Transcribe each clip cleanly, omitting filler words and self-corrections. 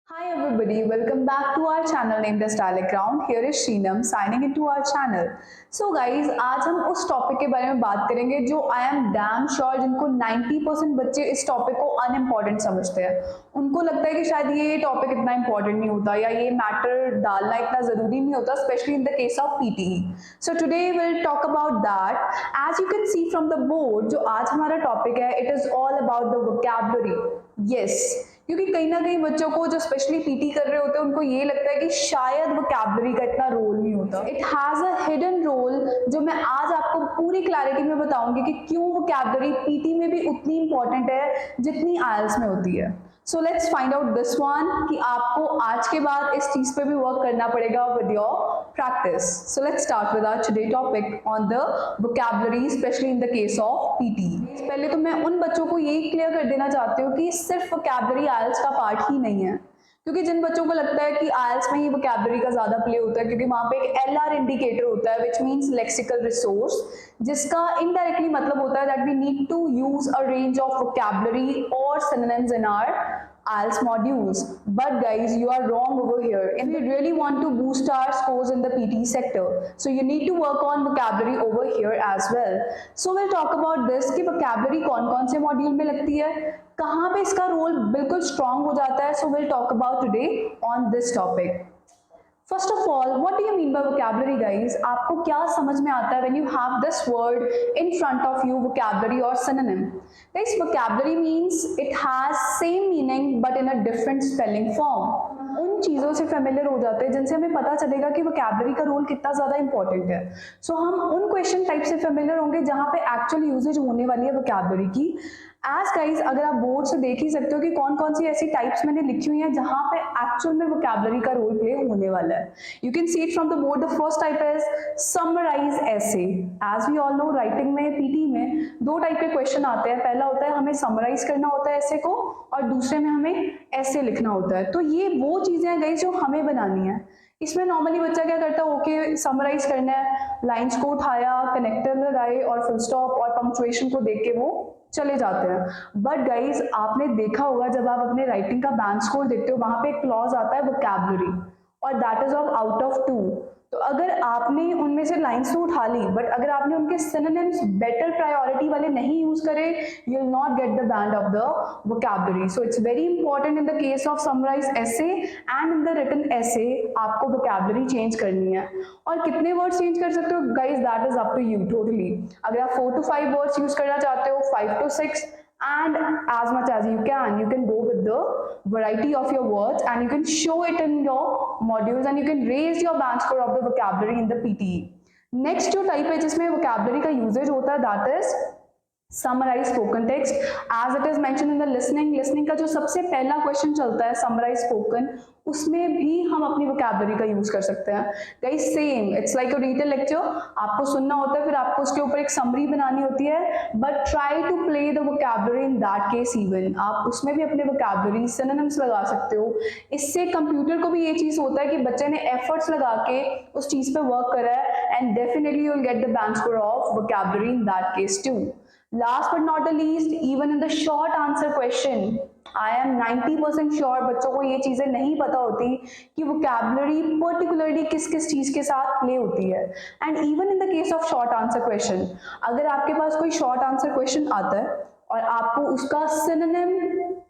Hi everybody, welcome back to our channel named as Dialect Ground. Here is Sheenam signing into our channel. So guys, आज हम उस topic के बारे में बात करेंगे जो I am damn sure जिनको 90% बच्चे इस टॉपिक को अनइम्पॉर्टेंट समझते हैं। उनको लगता है कि शायद ये टॉपिक इतना इंपॉर्टेंट नहीं होता या ये मैटर डालना इतना जरूरी नहीं होता, specially in the case of PTE. So today will talk about that. As you can see from the board, जो आज हमारा टॉपिक है, it is all about the vocabulary. Yes, क्योंकि कहीं ना कहीं बच्चों को जो स्पेशली पीटी कर रहे होते हैं उनको ये लगता है कि शायद वोकैबुलरी का इतना रोल नहीं होता। It has a hidden role जो मैं आज आपको पूरी क्लैरिटी में बताऊंगी कि क्यों वोकैबुलरी पीटी में भी उतनी इंपॉर्टेंट है जितनी आईएलटीएस में होती है। So let's find out this one कि आपको आज के बाद इस चीज पे भी वर्क करना पड़ेगा with your practice. So let's start with our today topic on the vocabulary, specially in the case of PTE. पहले तो मैं उन बच्चों को यही क्लियर कर देना चाहती हूँ कि सिर्फ वोकैबुलरी आईएलटीएस का पार्ट ही नहीं है, क्योंकि जिन बच्चों को लगता है कि आईएलटीएस में ही वोकैबुलरी का ज्यादा प्ले होता है, क्योंकि वहां पे एक एलआर इंडिकेटर होता है विच मींस लेक्सिकल रिसोर्स, जिसका इनडायरेक्टली मतलब होता है that we need to use a range of vocabulary और synonyms in our IELTS modules. But guys, you are wrong over here. If you really want to boost our scores in the PT sector, so you need to work on vocabulary over here as well. So we'll talk about this कि vocabulary कौन-कौन से module में लगती है, कहाँ पे इसका role बिल्कुल स्ट्रॉन्ग हो जाता है। So we'll talk about today on this topic. First of all, what do you mean by vocabulary, guys? आपको क्या समझ में आता है when you have this word in front of you, vocabulary or synonym? Guys, vocabulary means it has same meaning but in a different spelling form. उन चीज़ों से familiar हो जाते हैं जिनसे हमें पता चलेगा कि vocabulary का रोल कितना ज़्यादा इंपॉर्टेंट है। सो हम उन क्वेश्चन टाइप से फेमिलियर होंगे जहाँ पे एक्चुअल यूजेज होने वाली है vocabulary की। एज गाइज, अगर आप बोर्ड से देख ही सकते हो कि कौन कौन सी ऐसी टाइप्स मैंने लिखी हुई हैं जहां पे एक्चुअल में वोकैबुलरी का रोल प्ले होने वाला है। You can see it from the board. The first type is summarise ऐसे। As we all know, writing में, पीटी में दो टाइप के क्वेश्चन आते हैं। पहला होता है हमें समराइज करना होता है ऐसे को, और दूसरे में हमें ऐसे लिखना होता है। तो ये वो चीजें हैं गाइज जो हमें बनानी है। इसमें नॉर्मली बच्चा क्या करता है, ओके समराइज करना है, लाइंस को उठाया, कनेक्टर लगाए और फुल स्टॉप और पंक्चुएशन को देख के वो चले जाते हैं। बट गाइज, आपने देखा होगा जब आप अपने राइटिंग का बैंक स्कोर देखते हो, वहां पे एक क्लॉज आता है वोकैबुलरी, और that is of out of 2। तो अगर आपने उनमें से लाइंस तो उठा ली, बट अगर आपने उनके सिनोनिम्स बेटर प्रायोरिटी वाले नहीं यूज करे, you will not get the band of the vocabulary. So it's very important in the case of summarise essay and in the written essay आपको वोकैबुलरी चेंज करनी है। और कितने वर्ड्स चेंज कर सकते हो guys, that is up to you totally. अगर आप 4 to 5 वर्ड्स यूज करना चाहते हो, 5 to 6, and as much as you can go with the variety of your words and you can show it in your modules and you can raise your band score of the vocabulary in the PTE. Next जो type है जिसमें vocabulary का usage होता है, that is summarise spoken text. As it is mention in the listening का जो सबसे पहला क्वेश्चन चलता है समराइज स्पोकन, उसमें भी हम अपनी वोकैबुलरी का यूज कर सकते हैं। Guys same, it's like a reader lecture. आपको सुनना होता है, फिर आपको उसके ऊपर एक समरी बनानी होती है, but try to play the vocabulary in that case. Even आप उसमें भी अपने वोकैबुलरी सिनोनिम्स लगा सकते हो। इससे कंप्यूटर को भी ये चीज होता है कि बच्चे ने एफर्ट्स लगा के उस चीज पे वर्क करा है, and definitely you will get the bank score of vocabulary in that case too. Last but not the least, even in the short answer question, I am 90% sure बच्चों को ये चीजें नहीं पता होती कि vocabulary particularly किस किस चीज के साथ प्ले होती है। And even in the case of short answer question, अगर आपके पास कोई short answer question आता है और आपको उसका synonym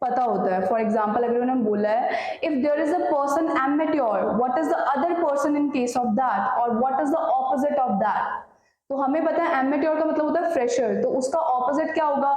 पता होता है, फॉर एग्जाम्पल अगर उन्होंने बोला है if there is a person amateur, what is the other person in case of that, और what is the opposite of that. तो हमें पता है एमेट्योर का मतलब होता है फ्रेशर, तो उसका ऑपोजिट क्या होगा,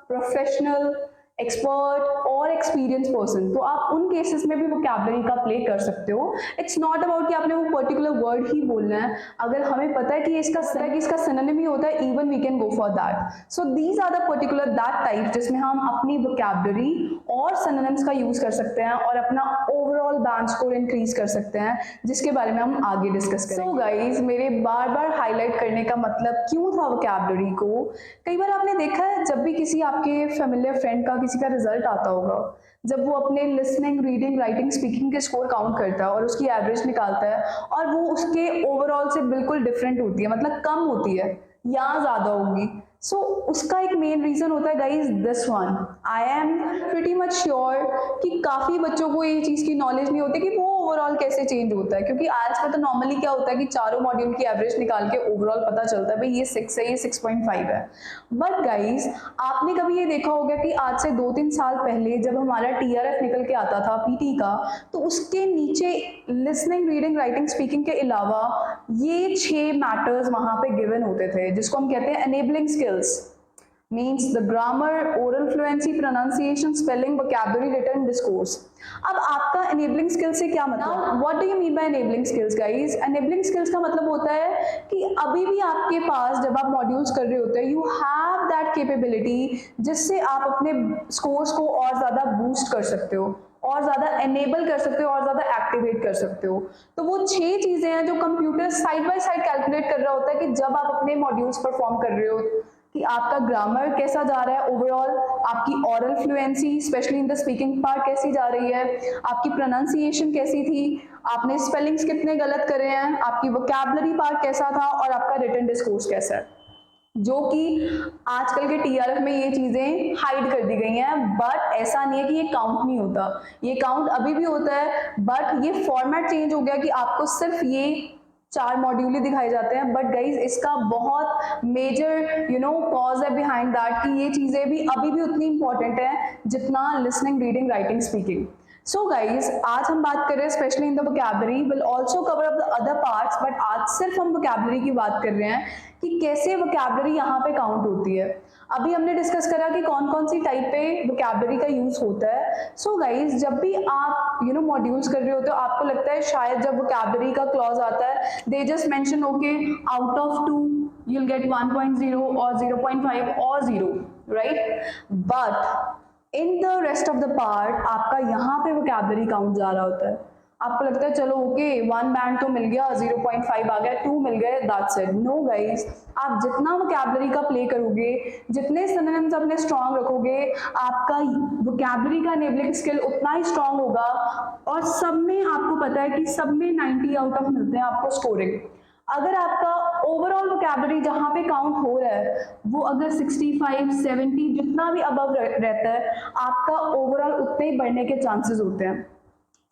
प्रोफेशनल, एक्सपर्ट और एक्सपीरियंस पर्सन। तो आप उन केसेस में भी वोकैबुलरी का प्ले कर सकते हो। इट्स नॉट अबाउट कि आपने वो पर्टिकुलर वर्ड ही बोलना है, अगर हमें पता है कि इसका सिनोनिम ही होता है, even we can go for that. So these are the particular that type जिसमें हम अपनी वोकैबुलरी और सिनोनिम्स का यूज कर सकते हैं और अपना ओवरऑल बैंड स्कोर इंक्रीज कर सकते हैं, जिसके बारे में हम आगे डिस्कस करेंगे। सो गाइज, मेरे बार बार हाईलाइट करने का मतलब क्यों था वोकैबुलरी को, कई बार आपने देखा है जब भी किसी आपके फेमिलियर फ्रेंड का किसी का रिजल्ट आता होगा, जब वो अपने लिसनिंग, रीडिंग, राइटिंग, स्पीकिंग के स्कोर काउंट करता है और उसकी एवरेज निकालता है, और वो उसके ओवरऑल से बिल्कुल डिफरेंट होती है, मतलब कम होती है या ज्यादा होगी, सो उसका एक मेन रीज़न होता है guys this one. I am pretty much sure कि काफ़ी बच्चों को ये चीज़ की नॉलेज नहीं होती कि वो ओवरऑल कैसे चेंज होता है, क्योंकि आज में तो नॉर्मली क्या होता है कि चारों मॉड्यूल की एवरेज निकाल के ओवरऑल पता चलता है भाई ये 6 है, ये 6.5 है। बट गाइज आपने कभी ये देखा होगा कि आज से 2-3 साल पहले जब हमारा TRF निकल के आता था PT का, तो उसके नीचे लिसनिंग, रीडिंग, राइटिंग, स्पीकिंग के अलावा ये 6 मैटर्स वहाँ पे गिवन होते थे, जिसको हम कहते हैं enabling skills. means the grammar, oral fluency, pronunciation, spelling, vocabulary, written, discourse. अब आपका enabling skills से क्या मतलब? Now, what do you mean by enabling skills, guys? Enabling skills का मतलब होता है कि अभी भी आपके पास जब आप मॉड्यूल्स कर रहे होते हैं, you have that capability जिससे आप अपने स्कोर्स को और ज़्यादा बूस्ट कर सकते हो, और ज़्यादा एनेबल कर सकते हो, और ज़्यादा एक्टिवेट कर सकते हो। तो वो 6 चीज़ें हैं जो computer side by side calculate कर रहा होता है कि जब आप अपने मॉड्यूल्स परफॉर्म कर रहे हो कि आपका ग्रामर कैसा जा रहा है ओवरऑल, आपकी oral fluency specially in the speaking part कैसी जा रही है, आपकी प्रोनाउंसिएशन कैसी थी, आपने स्पेलिंग्स कितने गलत करे हैं, आपकी वोकैबुलरी पार्ट कैसा था, और आपका रिटन डिस्कोर्स कैसा है। जो कि आजकल के TRF में ये चीज़ें हाइड कर दी गई हैं, बट ऐसा नहीं है कि ये काउंट नहीं होता, ये काउंट अभी भी होता है, बट ये फॉर्मेट चेंज हो गया कि आपको सिर्फ ये 4 मॉड्यूल ही दिखाए जाते हैं। बट गाइज इसका बहुत मेजर कॉज है बिहाइंड दैट कि ये चीज़ें भी अभी भी उतनी इंपॉर्टेंट है जितना listening, reading, writing, speaking. So guys आज हम बात कर रहे हैं specially in the vocabulary, will also cover up the other parts, but आज सिर्फ हम वोकैबुलरी की बात कर रहे हैं कि कैसे वोकैबुलरी यहाँ पे काउंट होती है। अभी हमने डिस्कस करा कि कौन कौन सी टाइप पे वोकैबुलरी का यूज होता है। सो गाइज जब भी आप मॉड्यूल्स कर रहे होते हो, आपको लगता है शायद जब वोकैबुलरी का क्लॉज आता है, they just mention okay out of 2 you'll get 1.0 or 0.5 और 0, right? But in the rest of the part आपका यहाँ पे वोकैबुलरी काउंट जा रहा होता है। आपको लगता है चलो ओके 1 बैंड तो मिल गया, 0.5 आ गया, 2 मिल गए, दैट्स इट। नो गाइस, आप जितना वोकैबुलरी का प्ले करोगे, जितने सिनोनिम्स अपने स्ट्रांग रखोगे, आपका वोकैबुलरी का एनेबलिंग स्किल उतना ही स्ट्रांग होगा। और सब में आपको पता है कि सब में 90 आउट ऑफ मिलते हैं आपको स्कोरिंग। अगर आपका ओवरऑल वोकैबुलरी जहाँ पे काउंट हो रहा है वो अगर 65, 70 जितना भी अबव रहता है, आपका ओवरऑल उतने ही बढ़ने के चांसेस होते हैं।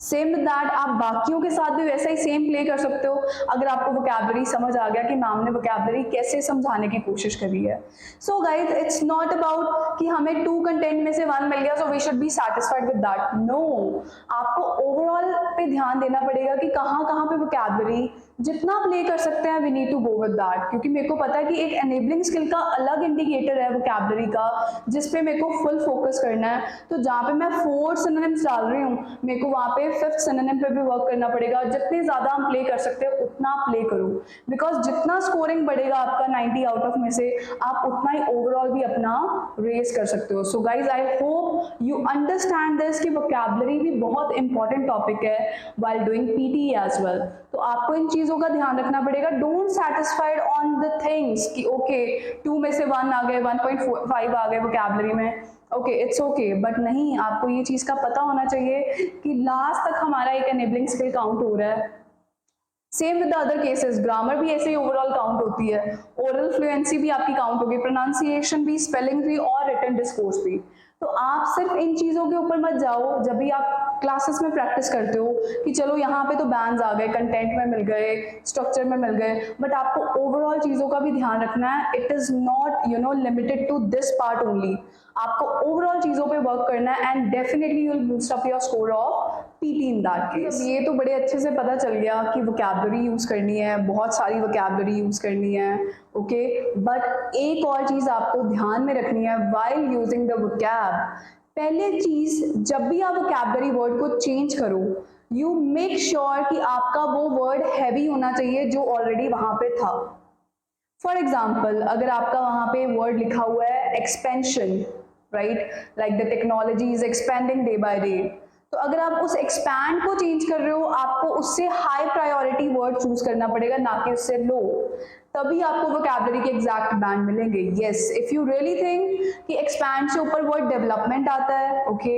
सेम विद दैट आप बाकियों के साथ भी वैसा ही सेम प्ले कर सकते हो अगर आपको वोकैबुलरी समझ आ गया कि मैम ने वोकैबुलरी कैसे समझाने की कोशिश करी है। So guys it's not about कि हमें 2 कंटेंट में से 1 मिल गया so we should be satisfied with that. No, आपको ओवरऑल पे ध्यान देना पड़ेगा कि कहाँ कहाँ पे वोकैबुलरी जितना प्ले कर सकते हैं we need to go with that, क्योंकि मेरे को पता है कि एक एनेबलिंग स्किल का अलग इंडिकेटर है वोकैबुलरी का जिसपे मेरे को फुल फोकस करना है। तो जहाँ पे मैं 4 सिनोनिम्स डाल रही हूँ, मेरे को वहाँ पे 5th सिनोनिम पे भी वर्क करना पड़ेगा। जितने ज़्यादा हम प्ले कर सकते हैं उतना प्ले करो, बिकॉज जितना स्कोरिंग बढ़ेगा आपका 90 आउट ऑफ में से, आप उतना ही ओवरऑल भी अपना रेस कर सकते हो। So guys I hope you understand this कि वोकैबुलरी भी बहुत इंपॉर्टेंट टॉपिक है while doing PT as well. तो आपको इन चीज़ों का ध्यान रखना पड़ेगा। Don't satisfied on the things कि ओके 2 में से 1 आ गए, 1.5 आ गए वोकैबुलरी में, ओके इट्स ओके, बट नहीं, आपको ये चीज़ का पता होना चाहिए कि लास्ट तक हमारा एक एनेबलिंग स्किल काउंट हो रहा है। Same with the other cases, grammar भी ऐसे ही ओवरऑल काउंट होती है, ओरल फ्लुएंसी भी आपकी काउंट होगी, प्रोनाउंसिएशन भी, स्पेलिंग भी, और रिटन डिस्कोर्स भी। तो आप सिर्फ इन चीज़ों के ऊपर मत जाओ जब भी आप क्लासेस में प्रैक्टिस करते हो कि चलो यहाँ पे तो बैंड्स आ गए, कंटेंट में मिल गए, स्ट्रक्चर में मिल गए, बट आपको ओवरऑल चीज़ों का भी ध्यान रखना है। It is not limited to this part only, आपको ओवरऑल चीज़ों पे वर्क करना है and definitely you will boost up your score of PT in that case. ये तो बड़े अच्छे से पता चल गया कि वोकैबुलरी यूज़ करनी है, बहुत सारी वोकैबुलरी यूज़ करनी है, ओके। बट एक और चीज़ आपको ध्यान में रखनी है व्हाइल यूजिंग द वोकैब। पहले चीज़, जब भी आप वोकैबुलरी वर्ड को चेंज करो, यू मेक श्योर कि आपका वो वर्ड हैवी होना चाहिए जो ऑलरेडी वहाँ पे था। फॉर एग्जाम्पल, अगर आपका वहाँ पे वर्ड लिखा हुआ है expansion, right, like the technology is expanding day by day, तो अगर आप उस एक्सपैंड को चेंज कर रहे हो, आपको उससे हाई प्रायोरिटी वर्ड चूज करना पड़ेगा, ना कि उससे लो। तभी आपको वोकैबुलरी के एग्जैक्ट बैंड मिलेंगे। Yes, if you really think कि एक्सपैंड से ऊपर वर्ड डेवलपमेंट आता है, ओके,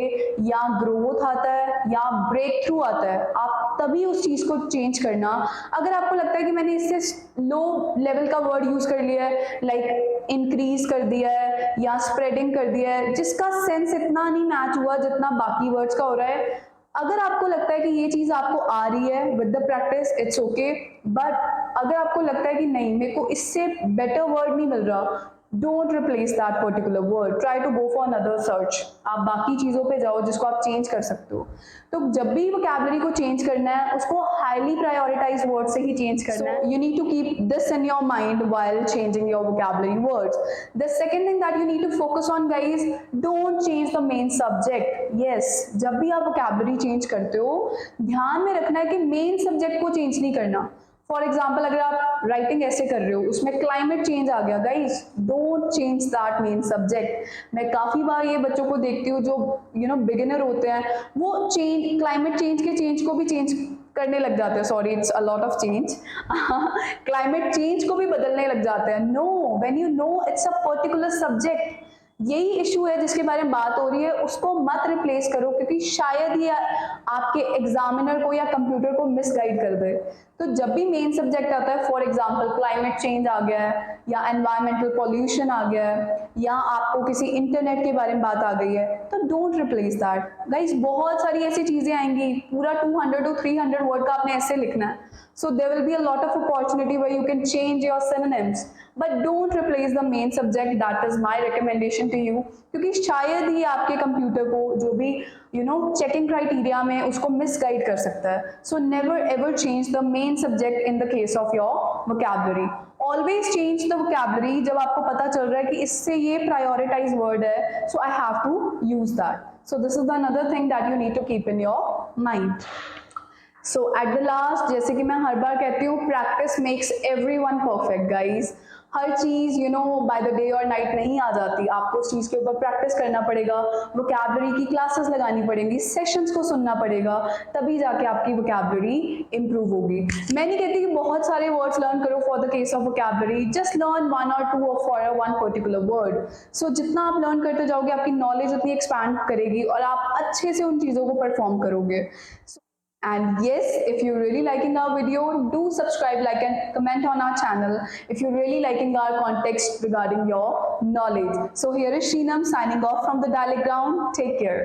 या ग्रोथ आता है या ब्रेक थ्रू आता है, आप तभी उस चीज को चेंज करना। अगर आपको लगता है कि मैंने इससे लो लेवल का वर्ड यूज कर लिया है, लाइक इंक्रीज कर दिया है या स्प्रेडिंग कर दिया है, जिसका सेंस इतना नहीं मैच हुआ जितना बाकी वर्ड्स का हो रहा है, अगर आपको लगता है कि ये चीज आपको आ रही है with the practice, it's okay. But अगर आपको लगता है कि नहीं, मेरे को इससे बेटर वर्ड नहीं मिल रहा, don't replace that particular word, try to go for another search. आप बाकी चीजों पे जाओ जिसको आप चेंज कर सकते हो। तो जब भी वोकैबुलरी को चेंज करना है, उसको हाईली प्रायोरिटाइज वर्ड से ही चेंज करना है। You need to keep this in your mind while changing your vocabulary words. The second thing that you need to focus on guys, don't change the main subject. Yes, जब भी आप vocabulary change करते हो, ध्यान में रखना है कि मेन सब्जेक्ट को चेंज नहीं करना। फॉर एग्जाम्पल, अगर आप राइटिंग ऐसे कर रहे हो, उसमें क्लाइमेट चेंज आ गया, guys don't change that main subject. मैं काफी बार ये बच्चों को देखती हूँ जो बिगिनर होते हैं, वो क्लाइमेट चेंज के चेंज को भी चेंज करने लग जाते हैं। Sorry, it's a lot of change. Climate change को भी बदलने लग जाते हैं। No, when you know it's a particular subject, यही इशू है जिसके बारे में बात हो रही है, उसको मत रिप्लेस करो, क्योंकि शायद ये आपके एग्जामिनर को या कंप्यूटर को मिसगाइड कर दे। तो जब भी मेन सब्जेक्ट आता है, फॉर एग्जांपल क्लाइमेट चेंज आ गया है या एनवायरमेंटल पॉल्यूशन आ गया है या आपको किसी इंटरनेट के बारे में बात आ गई है, तो डोंट रिप्लेस दैट। गाइस, बहुत सारी ऐसी चीजें आएंगी, पूरा 200 to 300 वर्ड का आपने ऐसे लिखना है। So there will be a lot of opportunity where you can change your synonyms, but don't replace the main subject. That is my recommendation to you, क्योंकि शायद ही आपके कंप्यूटर को जो भी चेकिंग क्राइटेरिया में उसको मिसगाइड कर सकता है। So never ever change the main subject in the case of your vocabulary. Always change the vocabulary जब आपको पता चल रहा है कि इससे ये प्रायोरिटाइज वर्ड है, so I have to use that. So this is another thing that you need to keep in your mind. So at the last, जैसे कि मैं हर बार कहती हूँ, practice makes everyone perfect guys. हर चीज बाय द डे और नाइट नहीं आ जाती, आपको उस चीज के ऊपर प्रैक्टिस करना पड़ेगा, वोकैबुलरी की क्लासेस लगानी पड़ेंगी, सेशंस को सुनना पड़ेगा, तभी जाके आपकी वोकैबुलरी इंप्रूव होगी। मैं नहीं कहती कि बहुत सारे वर्ड्स लर्न करो for the case of vocabulary, just learn 1 or 2 for one particular word. So जितना आप लर्न करते जाओगे, आपकी नॉलेज उतनी एक्सपैंड करेगी और आप अच्छे से उन चीजों को परफॉर्म करोगे। And yes, if you're really liking our video, do subscribe, like and comment on our channel if you're really liking our context regarding your knowledge. So here is Sheenam signing off from the Dialect Ground. Take care.